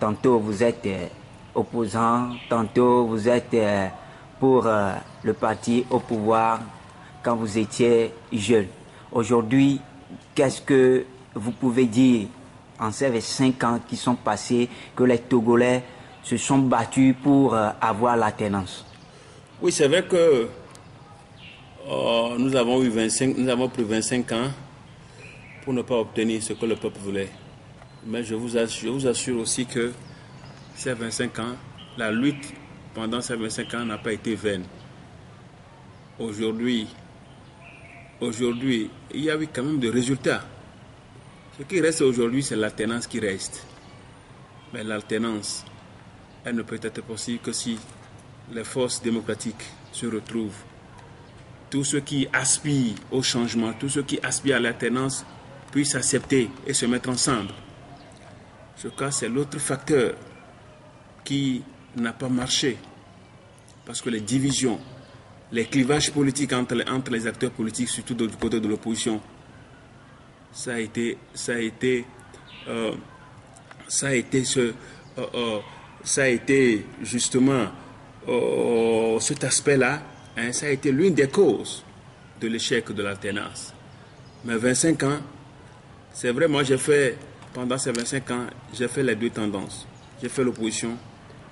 tantôt vous êtes opposant, tantôt vous êtes pour le parti au pouvoir quand vous étiez jeune. Aujourd'hui, qu'est-ce que vous pouvez dire en ces 5 ans qui sont passés que les Togolais se sont battus pour avoir l'alternance? Oui, c'est vrai que nous avons pris 25 ans pour ne pas obtenir ce que le peuple voulait. Mais je vous assure aussi que ces 25 ans, la lutte pendant ces 25 ans n'a pas été vaine. Aujourd'hui, il y a eu quand même des résultats. Ce qui reste aujourd'hui, c'est l'alternance qui reste. Mais l'alternance, elle ne peut être possible que si les forces démocratiques se retrouvent. Tous ceux qui aspirent au changement, tous ceux qui aspirent à l'alternance puissent accepter et se mettre ensemble. Je crois que c'est l'autre facteur qui n'a pas marché. Parce que les divisions, les clivages politiques entre les acteurs politiques, surtout du côté de l'opposition, ça a été justement cet aspect-là, hein, ça a été l'une des causes de l'échec de l'alternance. Mais 25 ans, c'est vrai, moi pendant ces 25 ans, j'ai fait les deux tendances. J'ai fait l'opposition,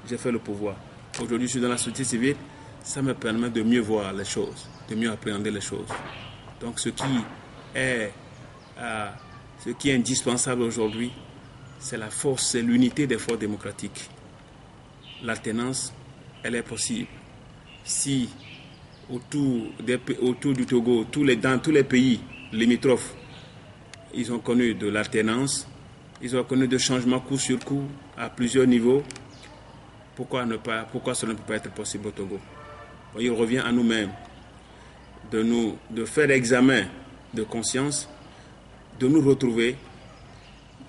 j'ai fait le pouvoir. Aujourd'hui, je suis dans la société civile, ça me permet de mieux voir les choses, de mieux appréhender les choses. Donc ce qui est indispensable aujourd'hui, c'est la force, c'est l'unité des forces démocratiques. L'alternance, elle est possible. Si autour du Togo, dans tous les pays limitrophes, ils ont connu de l'alternance, ils ont connu de changements coup sur coup à plusieurs niveaux, pourquoi cela ne peut pas être possible au Togo? Il revient à nous-mêmes de faire l'examen de conscience, de nous retrouver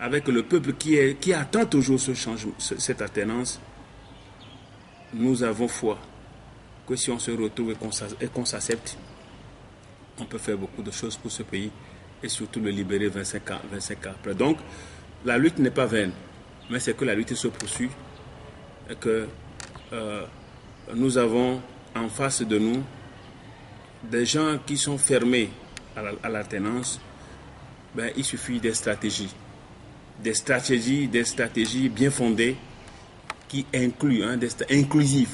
avec le peuple qui attend toujours ce changement, cette alternance. Nous avons foi que si on se retrouve et qu'on s'accepte, on peut faire beaucoup de choses pour ce pays et surtout le libérer 25 ans après. Donc, la lutte n'est pas vaine, mais c'est que la lutte se poursuit et que nous avons en face de nous des gens qui sont fermés à l'alternance. Il suffit des stratégies bien fondées qui incluent, des stratégies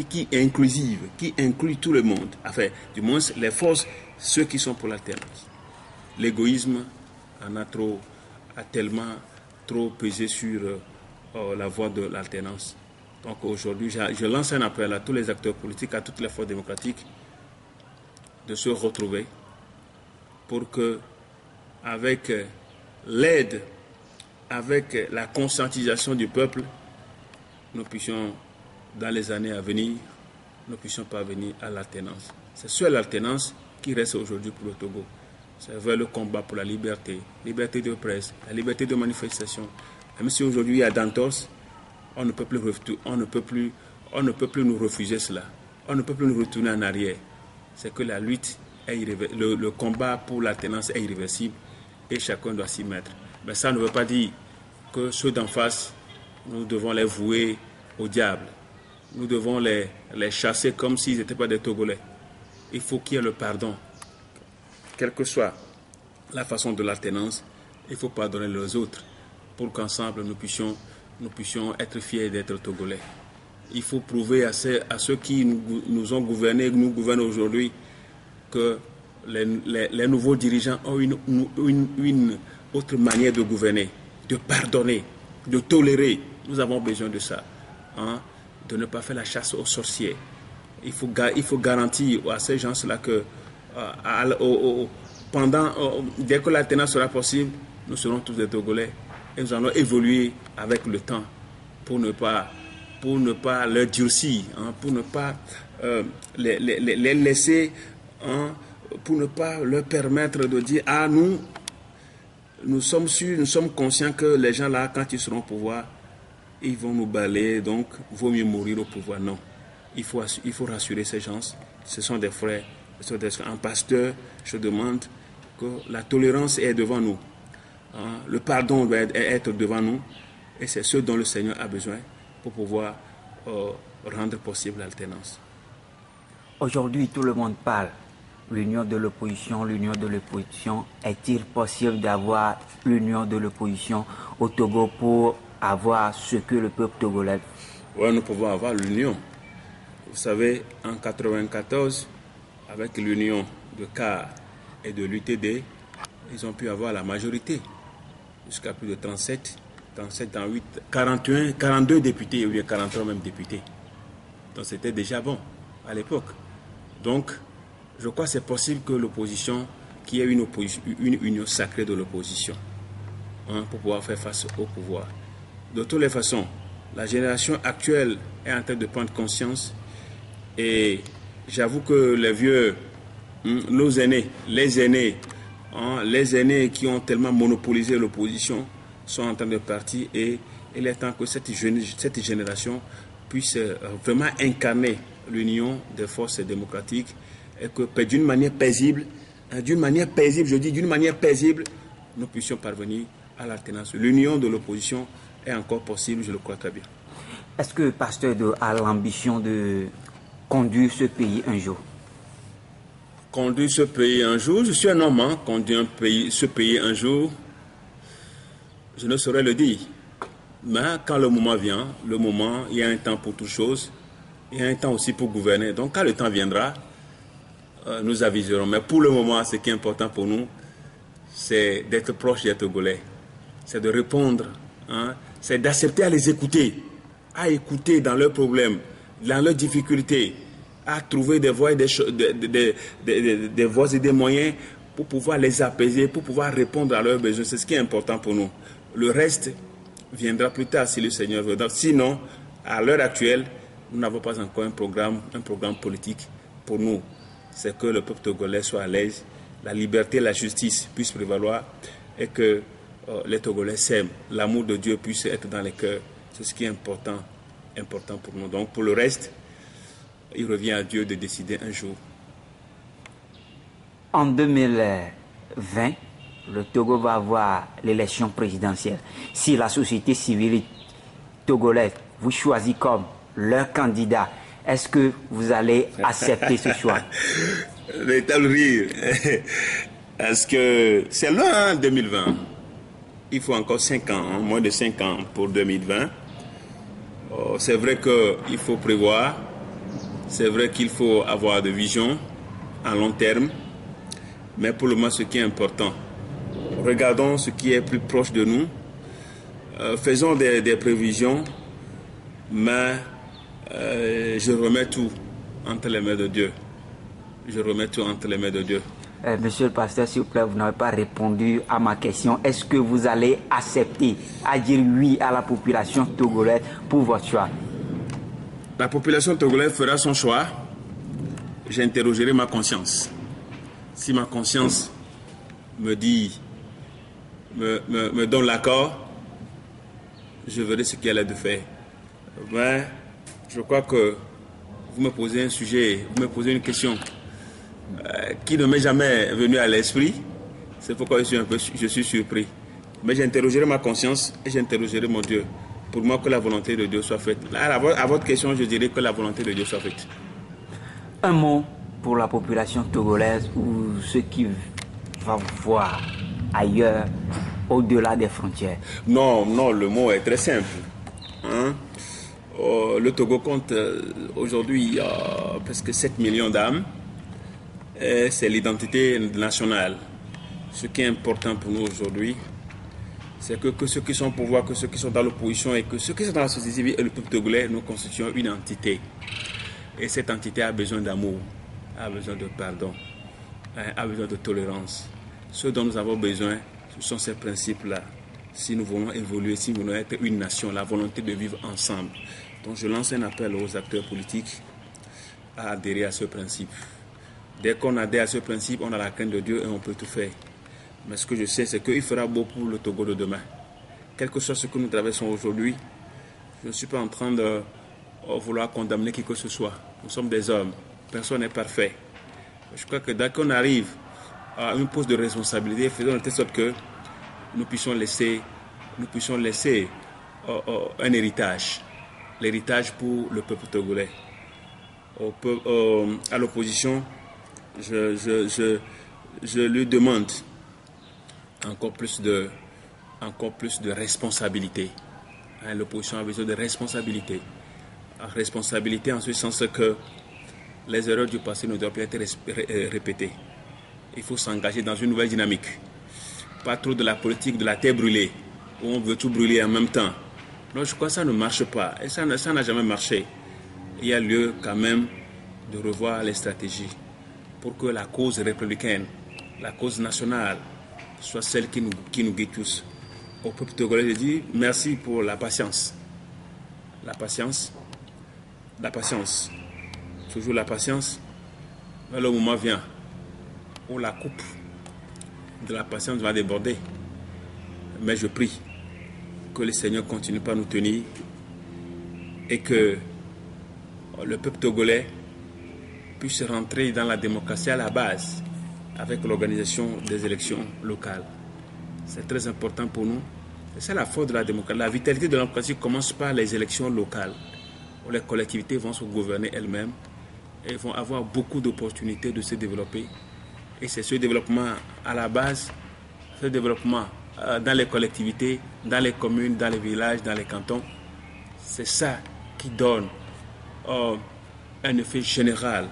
qui incluent tout le monde, enfin, du moins les forces, ceux qui sont pour l'alternance. L'égoïsme a tellement trop pesé sur la voie de l'alternance. Donc aujourd'hui, je lance un appel à tous les acteurs politiques, à toutes les forces démocratiques, de se retrouver pour que, avec l'aide, avec la conscientisation du peuple, nous puissions, dans les années à venir, nous puissions parvenir à l'alternance. C'est seule l'alternance qui reste aujourd'hui pour le Togo. C'est vers le combat pour la liberté de presse, la liberté de manifestation. Même si aujourd'hui il y a d'entorse, on ne peut plus nous refuser cela. On ne peut plus nous retourner en arrière. C'est que la lutte, le combat pour l'alternance est irréversible et chacun doit s'y mettre. Mais ça ne veut pas dire que ceux d'en face, nous devons les vouer au diable. Nous devons les chasser comme s'ils n'étaient pas des Togolais. Il faut qu'il y ait le pardon. Quelle que soit la façon de l'alternance, il faut pardonner les autres pour qu'ensemble nous puissions être fiers d'être Togolais. Il faut prouver à ceux qui nous ont gouvernés, nous gouvernent aujourd'hui, que les nouveaux dirigeants ont une autre manière de gouverner, de pardonner, de tolérer. Nous avons besoin de ça, hein, de ne pas faire la chasse aux sorciers. Il faut garantir à ces gens-là que dès que l'alternance sera possible, nous serons tous des Togolais et nous allons évoluer avec le temps pour ne pas leur durcir, hein, pour ne pas les laisser, hein, pour ne pas leur permettre de dire nous sommes sûrs, nous sommes conscients que les gens là, quand ils seront au pouvoir, ils vont nous balayer, donc il vaut mieux mourir au pouvoir. Non, il faut rassurer ces gens. Ce sont des frères, un pasteur. Je demande que la tolérance est devant nous, hein, le pardon doit être devant nous Et c'est ce dont le Seigneur a besoin pour pouvoir rendre possible l'alternance. Aujourd'hui, tout le monde parle. L'union de l'opposition, l'union de l'opposition. Est-il possible d'avoir l'union de l'opposition au Togo pour avoir ce que le peuple togolais? Oui, nous pouvons avoir l'union. Vous savez, en 1994, avec l'union de CAR et de l'UTD, ils ont pu avoir la majorité, jusqu'à plus de 37, 41, 42 députés, ou bien 43 même députés. Donc c'était déjà bon à l'époque. Donc, je crois que c'est possible que l'opposition, qu'il y ait une union sacrée de l'opposition, pour pouvoir faire face au pouvoir. De toutes les façons, la génération actuelle est en train de prendre conscience et j'avoue que les vieux, nos aînés, les aînés qui ont tellement monopolisé l'opposition sont en train de partir et il est temps que cette génération puisse vraiment incarner l'union des forces démocratiques et que d'une manière paisible, je dis d'une manière paisible, nous puissions parvenir à l'alternance. L'union de l'opposition est encore possible, je le crois très bien. Est-ce que le pasteur a l'ambition de conduire ce pays un jour? Conduire ce pays un jour, je suis un homme, conduire ce pays un jour, je ne saurais le dire. Mais quand le moment vient, il y a un temps pour toute chose, il y a un temps aussi pour gouverner. Donc quand le temps viendra, nous aviserons. Mais pour le moment, ce qui est important pour nous, c'est d'être proche des Togolais. C'est de répondre, c'est d'accepter à les écouter, à écouter dans leurs problèmes, dans leurs difficultés, à trouver des voies, des voies et des moyens pour pouvoir les apaiser, pour pouvoir répondre à leurs besoins. C'est ce qui est important pour nous. Le reste viendra plus tard si le Seigneur veut. Donc, sinon, à l'heure actuelle, nous n'avons pas encore un programme politique pour nous. C'est que le peuple togolais soit à l'aise, la liberté, la justice puissent prévaloir et que les Togolais s'aiment, l'amour de Dieu puisse être dans les cœurs. C'est ce qui est important pour nous. Donc pour le reste, il revient à Dieu de décider un jour. En 2020, le Togo va avoir l'élection présidentielle. Si la société civile togolaise vous choisit comme leur candidat, est-ce que vous allez accepter ce choix? Véritable rire. Est-ce que c'est loin, 2020? Il faut encore 5 ans, moins de 5 ans pour 2020. C'est vrai qu'il faut prévoir, c'est vrai qu'il faut avoir de vision à long terme, mais pour le moment, ce qui est important, regardons ce qui est plus proche de nous, faisons des prévisions, mais je remets tout entre les mains de Dieu. Monsieur le pasteur, s'il vous plaît, vous n'avez pas répondu à ma question. Est-ce que vous allez accepter à dire oui à la population togolaise pour votre choix? La population togolaise fera son choix. J'interrogerai ma conscience. Si ma conscience me donne l'accord, je verrai ce qu'il y a de faire. Mais je crois que vous me posez un sujet, vous me posez une question qui ne m'est jamais venu à l'esprit. C'est pourquoi je suis surpris. Mais j'interrogerai ma conscience et j'interrogerai mon Dieu. Pour moi, que la volonté de Dieu soit faite. À votre question, je dirais que la volonté de Dieu soit faite. Un mot pour la population togolaise ou ceux qui vont voir ailleurs, au-delà des frontières. Non, le mot est très simple. Le Togo compte aujourd'hui presque 7 millions d'âmes. C'est l'identité nationale. Ce qui est important pour nous aujourd'hui, c'est que ceux qui sont au pouvoir, que ceux qui sont dans l'opposition et que ceux qui sont dans la société civile et le peuple togolais, nous constituons une entité. Et cette entité a besoin d'amour, a besoin de pardon, a besoin de tolérance. Ce dont nous avons besoin, ce sont ces principes-là. Si nous voulons évoluer, si nous voulons être une nation, la volonté de vivre ensemble. Donc je lance un appel aux acteurs politiques à adhérer à ce principe. Dès qu'on adhère à ce principe, on a la crainte de Dieu et on peut tout faire. Mais ce que je sais, c'est qu'il fera beau pour le Togo de demain. Quel que soit ce que nous traversons aujourd'hui, je ne suis pas en train de vouloir condamner qui que ce soit. Nous sommes des hommes. Personne n'est parfait. Je crois que dès qu'on arrive à une poste de responsabilité, faisons de telle sorte que nous puissions laisser un héritage, l'héritage pour le peuple togolais. À l'opposition, je lui demande encore plus de responsabilité. L'opposition a besoin de responsabilité. Responsabilité en ce sens que les erreurs du passé ne doivent plus être répétées. Il faut s'engager dans une nouvelle dynamique. Pas trop de la politique de la terre brûlée, où on veut tout brûler en même temps. Non, je crois que ça ne marche pas. Et ça n'a jamais marché. Il y a lieu quand même de revoir les stratégies pour que la cause républicaine, la cause nationale, soit celle qui nous guide tous. Au peuple togolais, je dis merci pour la patience. La patience. Toujours la patience. Mais le moment vient où la coupe de la patience va déborder. Mais je prie que le Seigneur continue par nous tenir et que le peuple togolais puisse rentrer dans la démocratie à la base avec l'organisation des élections locales. C'est très important pour nous. C'est la force de la démocratie. La vitalité de la démocratie commence par les élections locales, où les collectivités vont se gouverner elles-mêmes et vont avoir beaucoup d'opportunités de se développer. Et c'est ce développement à la base, ce développement dans les collectivités, dans les communes, dans les villages, dans les cantons, c'est ça qui donne un effet général,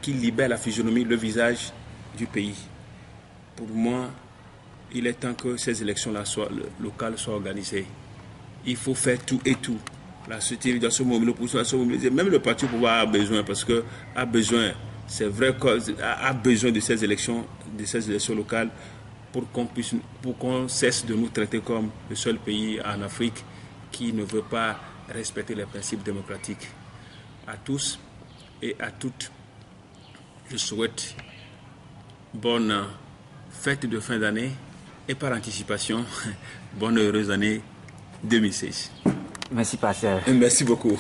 qui libère la physionomie, le visage du pays. Pour moi, il est temps que ces élections-là locales soient organisées. Il faut faire tout et tout. La société doit se mobiliser. Même le parti au pouvoir a besoin, parce que a besoin, c'est vrai a besoin de ces élections locales pour qu'on cesse de nous traiter comme le seul pays en Afrique qui ne veut pas respecter les principes démocratiques. À tous et à toutes, je souhaite bonne fête de fin d'année et par anticipation, bonne heureuse année 2016. Merci, pasteur. Merci beaucoup.